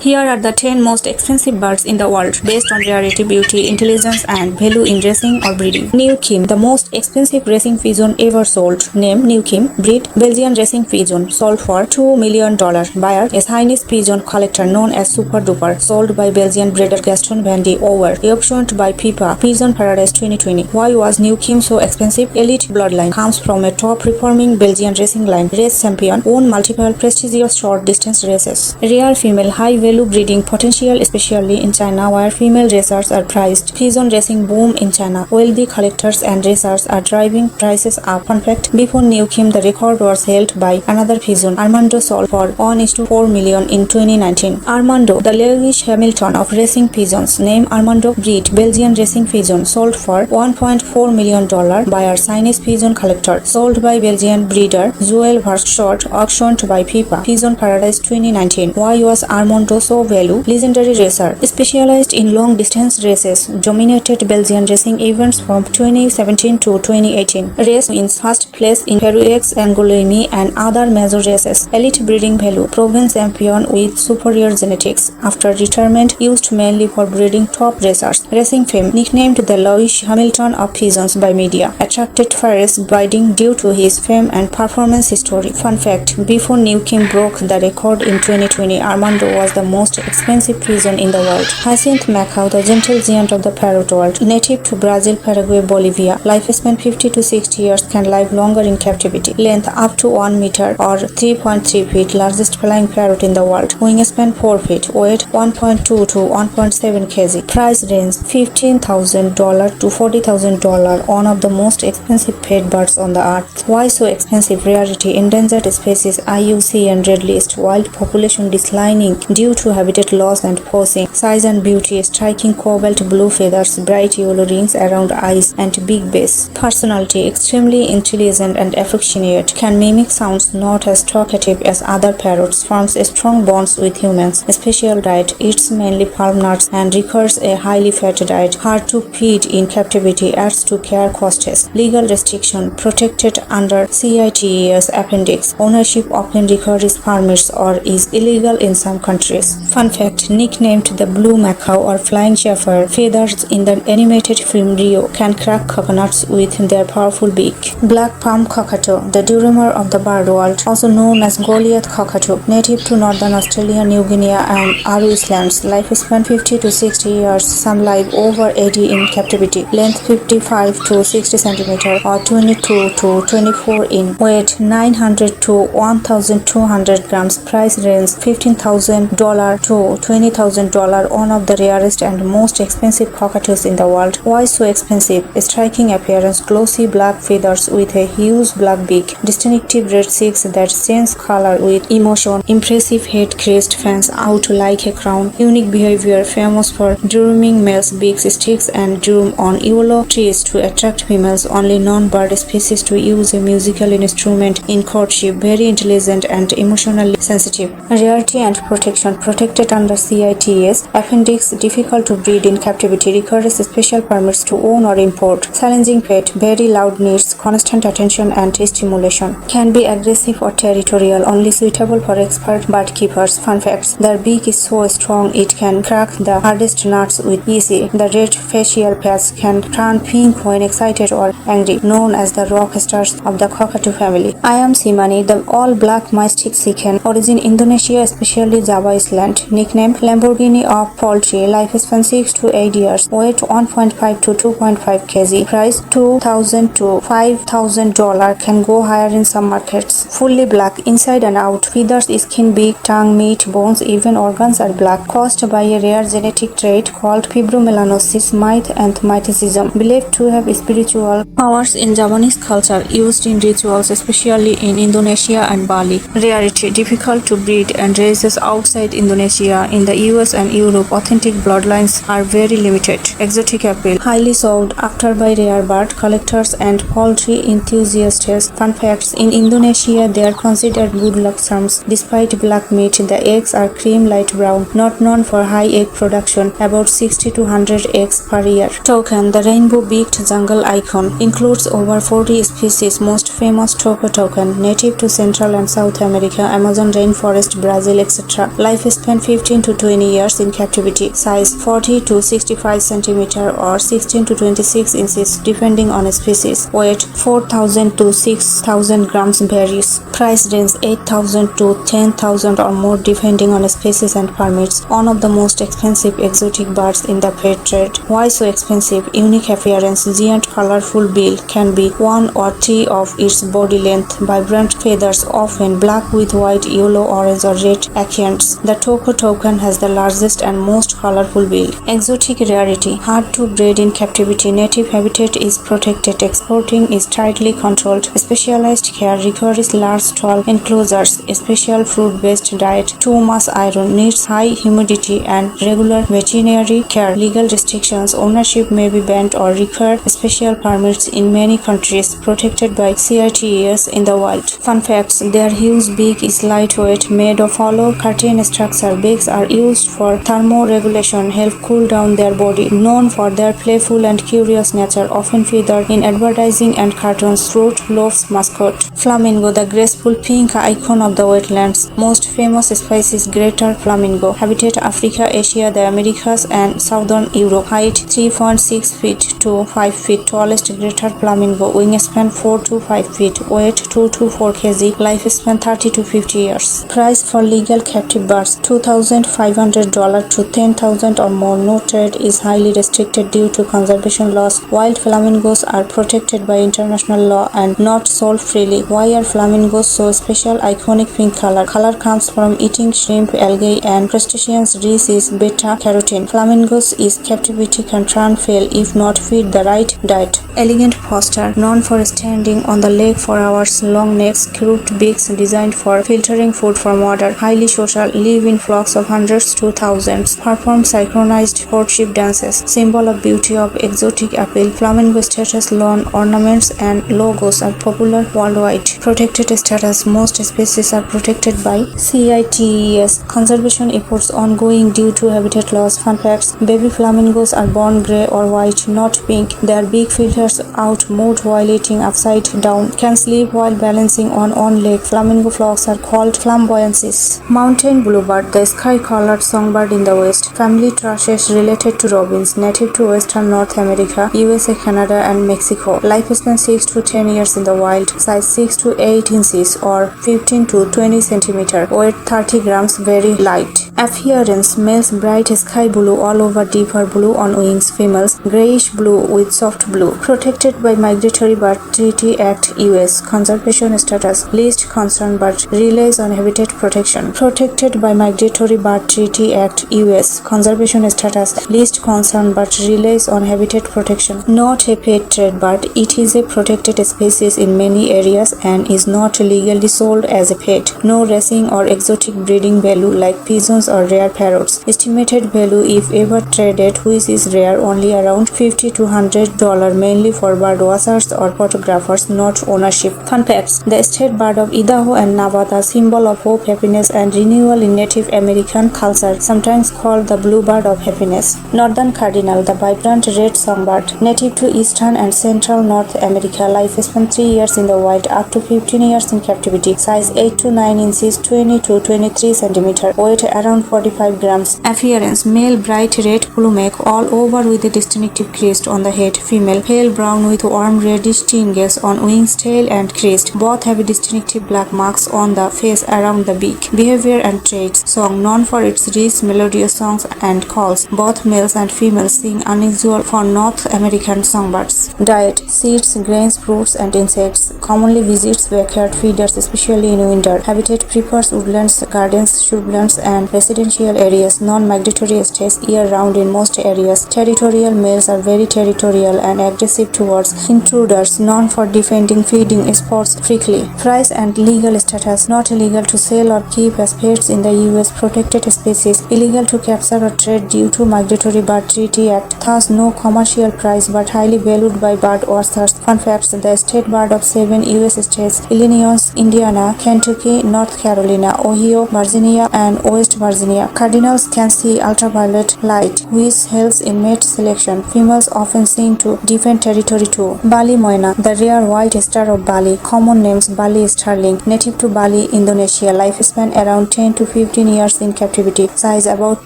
Here are the 10 most expensive birds in the world based on rarity, beauty, intelligence, and value in racing or breeding. New Kim, the most expensive racing pigeon ever sold. Name New Kim, breed Belgian racing pigeon, sold for $2 million. Buyer, a Chinese pigeon collector known as Super Duper, sold by Belgian breeder Gaston van de Over, optioned by Pipa, Pigeon Paradise 2020. Why was New Kim so expensive? Elite bloodline, comes from a top performing Belgian racing line, race champion, won multiple prestigious short distance races. Rare female, high value breeding potential, especially in China where female racers are prized. Pigeon racing boom in China. Wealthy collectors and racers are driving prices up. Fun fact, before New Kim, the record was held by another pigeon, Armando, sold for 1:4 million in 2019. Armando, the Lewis Hamilton of racing pigeons. Name Armando, breed Belgian racing pigeon, sold for $1.4 million by a Chinese pigeon collector, sold by Belgian breeder Joel Verschoort, auctioned by Pipa, Pigeon Paradise 2019. Why was Armando so value? Legendary racer, specialized in long distance races, dominated Belgian racing events from 2017 to 2018. Race wins, first place in Peruix, Angoulême and other major races. Elite breeding value, proven champion with superior genetics. After retirement, used mainly for breeding top racers. Racing fame, nicknamed the Lewis Hamilton of pigeons by media, attracted fierce bidding due to his fame and performance history. Fun fact, before New Kim broke the record in 2020, Armando was the most expensive pigeon in the world. Hyacinth macaw, the gentle giant of the parrot world, native to Brazil, Paraguay, Bolivia. Lifespan 50 to 60 years, can live longer in captivity. Length up to 1 meter or 3.3 feet, largest flying parrot in the world. Wingspan 4 feet, weight 1.2 to 1.7 kg. Price range $15,000 to $40,000, one of the most expensive pet birds on the earth. Why so expensive? Rarity, endangered species IUCN Red List, wild population declining due to habitat loss and poaching. Size and beauty, striking cobalt blue feathers, bright yellow rings around eyes and big base. Personality, extremely intelligent and affectionate, can mimic sounds, not as talkative as other parrots, forms strong bonds with humans. Special diet, eats mainly palm nuts and requires a highly fat diet. Hard to feed in captivity, adds to care costs. Legal restriction, protected under CITES appendix. Ownership often requires permits or is illegal in some countries. Fun fact, nicknamed the blue macaw or flying shepherd, feathers in the animated film Rio, can crack coconuts with their powerful beak. Black palm cockatoo, the dreamer of the bird world, also known as Goliath cockatoo, native to northern Australia, New Guinea and Aru Islands. Lifespan 50 to 60 years, some live over 80 in captivity. Length 55 to 60 cm or 22 to 24 in. Weight 900 to 1,200 grams. Price range $15,000 to $20,000, one of the rarest and most expensive cockatoos in the world. Why so expensive? Striking appearance, glossy black feathers with a huge black beak, distinctive red cheeks that change color with emotion, impressive head crest fans out like a crown, unique behavior, famous for drumming males, big sticks and drum on yellow trees to attract females, only non-bird species to use a musical instrument in courtship, very intelligent and emotionally sensitive. Rarity and protection, protected under CITES appendix, difficult to breed in captivity, requires special permits to own or import. Challenging pet, very loud, needs constant attention and stimulation. Can be aggressive or territorial, only suitable for expert bird keepers. Fun facts, their beak is so strong it can crack the hardest nuts with easy. The red facial patch can turn pink when excited or angry, known as the rock stars of the cockatoo family. I am Simani, the all-black mystic chicken, origin Indonesia, especially Java Island, nickname Lamborghini of poultry, lifespan 6 to 8 years, weight 1.5 to 2.5 kg, price $2,000 to $5,000, can go higher in some markets. Fully black, inside and out, feathers, skin, beak, tongue, meat, bones, even organs are black, caused by a rare genetic trait called fibromelanosis, myth and mysticism, believed to have spiritual powers in Javanese culture, used in rituals, especially in Indonesia and Bali. Rarity, difficult to breed and raises outside Indonesia. In the US and Europe, authentic bloodlines are very limited. Exotic appeal, highly sought after by rare bird collectors and poultry enthusiasts. Fun facts, in Indonesia they are considered good luck charms. Despite black meat, the eggs are cream light brown, not known for high egg production, about 60 to 100 eggs per year. Toucan, the rainbow-beaked jungle icon, includes over 40 species. Most famous toucan, native to Central and South America, Amazon rainforest, Brazil, etc. Life Lifespan 15 to 20 years in captivity. Size 40 to 65 cm or 16 to 26 inches depending on species. Weight 4,000 to 6,000 grams varies. Price range 8,000 to 10,000 or more depending on species and permits. One of the most expensive exotic birds in the pet trade. Why so expensive? Unique appearance. Giant colorful bill can be 1 or 3 of its body length. Vibrant feathers, often black with white, yellow, orange or red accents. The toucan has the largest and most colorful bill. Exotic rarity. Hard to breed in captivity. Native habitat is protected. Exporting is tightly controlled. Specialized care requires large tall enclosures. Special fruit-based diet. Too much iron. Needs high humidity and regular veterinary care. Legal restrictions. Ownership may be banned or require special permits in many countries. Protected by CITES in the wild. Fun facts. Their huge beak is lightweight, made of hollow curtain structure. Beaks are used for thermoregulation, help cool down their body. Known for their playful and curious nature, often featured in advertising and cartoons. Fruit Loaves mascot. Flamingo, the graceful pink icon of the wetlands. Most famous species greater flamingo. Habitat Africa, Asia, the Americas and southern Europe. Height 3.6 feet to 5 feet. Tallest greater flamingo. Wingspan 4 to 5 feet. Weight 2 to 4 kg. Lifespan 30 to 50 years. Price for legal captive birds $2,500 to $10,000 or more. No trade is highly restricted due to conservation laws. Wild flamingos are protected by international law and not sold freely. Why are flamingos so special? Iconic pink color. Color comes from eating shrimp, algae and crustaceans. Rich is beta carotene. Flamingos is captivity can turn fail if not feed the right diet. Elegant posture, known for standing on the leg for hours. Long necks, crooked beaks designed for filtering food from water. Highly social, live in flocks of hundreds to thousands. Perform synchronized courtship dances. Symbol of beauty of exotic appeal. Flamingo status, lawn ornaments and logos are popular worldwide. Protected status. Most species are protected by CITES. Conservation efforts ongoing due to habitat loss. Fun facts. Baby flamingos are born gray or white, not pink. Their beak filters out mood while eating upside down. Can sleep while balancing on one leg. Flamingo flocks are called flamboyancies. Mountain bluebird, the sky-colored songbird in the west. Family thrushes related to robins, native to western North America, USA, Canada and Mexico. Lifespan 6 to 10 years in the wild. Size 6 to 8 inches or 15 to 20 cm. Weight 30 grams, very light. Appearance. Males bright sky blue all over, deeper blue on wings. Females grayish blue with soft blue. Protected by Migratory Bird Treaty Act US. Conservation status. Least concern but relies on habitat protection. Protected by Migratory Bird Treaty Act US. Conservation status. Least concern but relies on habitat protection. Not a pet trade bird. It is a protected species in many areas and is not legally sold as a pet. No racing or exotic breeding value like pigeons or rare parrots. Estimated value if ever traded, which is rare, only around $50 to $100, mainly for bird watchers or photographers, not ownership. Fun facts. The state bird of Idaho and Nevada, symbol of hope, happiness and renewal in Native American culture, sometimes called the bluebird of happiness. Northern cardinal, the vibrant red songbird, native to eastern and central North America. Lifespan 3 years in the wild, up to 15 years in captivity. Size 8 to 9 inches, 20 to 23 cm. Weight around 45 grams. Appearance. Male bright red plumage all over with a distinctive crest on the head. Female pale brown with warm reddish tinges on wings, tail and crest. Both have distinctive black marks on the face around the beak. Behavior and traits. Song. Known for its rich melodious songs and calls. Both males and females sing, unusual for North American songbirds. Diet. Seeds, grains, fruits and insects. Commonly visits backyard feeders, especially in winter. Habitat prefers woodlands, gardens, shrublands and residential areas. Non-migratory, stays year-round in most areas. Territorial. Males are very territorial and aggressive towards intruders. Known for defending feeding spots freely. Price and legal status. Not illegal to sell or keep as pets in the US. Protected species. Illegal to capture or trade due to Migratory Bird Treaty Act. Thus no commercial price but highly valued by bird watchers. Fun facts. The state bird of 7 US states: Illinois, Indiana, Kentucky, North Carolina, Ohio, Virginia and West Virginia. Cardinals can see ultraviolet light, which helps in mate selection. Females often seen to defend territory too. Bali moina, the rare white star of Bali, common names Bali starling, native to Bali, Indonesia, lifespan around 10 to 15 years in captivity, size about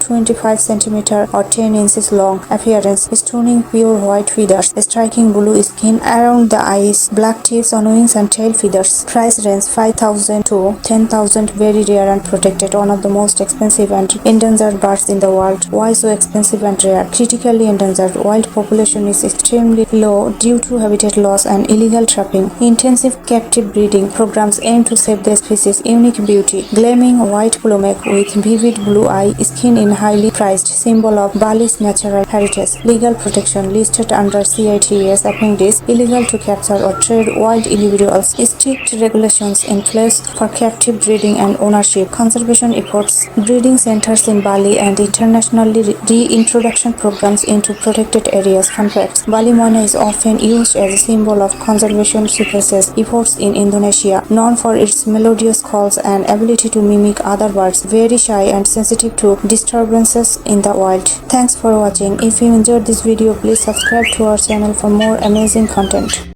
25 cm or 10 inches long, appearance stunning pure white feathers, striking blue skin around the eyes, black tips on wings and tail feathers. Price range 5,000 to 10,000, very rare and protected, one of the most expensive and endangered birds in the world. Why so expensive and rare? Critically endangered. Wild population is extremely low due to habitat loss and illegal trapping. Intensive captive breeding programs aim to save the species' unique beauty. Gleaming white plumage with vivid blue eye skin in highly prized, symbol of Bali's natural heritage. Legal protection listed under CITES Appendix. Illegal to capture or trade wild individuals. Strict regulations in place for captive breeding and ownership. Conservation efforts. Breeding centers in Bali and internationally reintroduction programs into protected areas. Fun facts. Bali moina is often used as a symbol of conservation successes efforts in Indonesia, known for its melodious calls and ability to mimic other birds, very shy and sensitive to disturbances in the wild. Thanks for watching. If you enjoyed this video, please subscribe to our channel for more amazing content.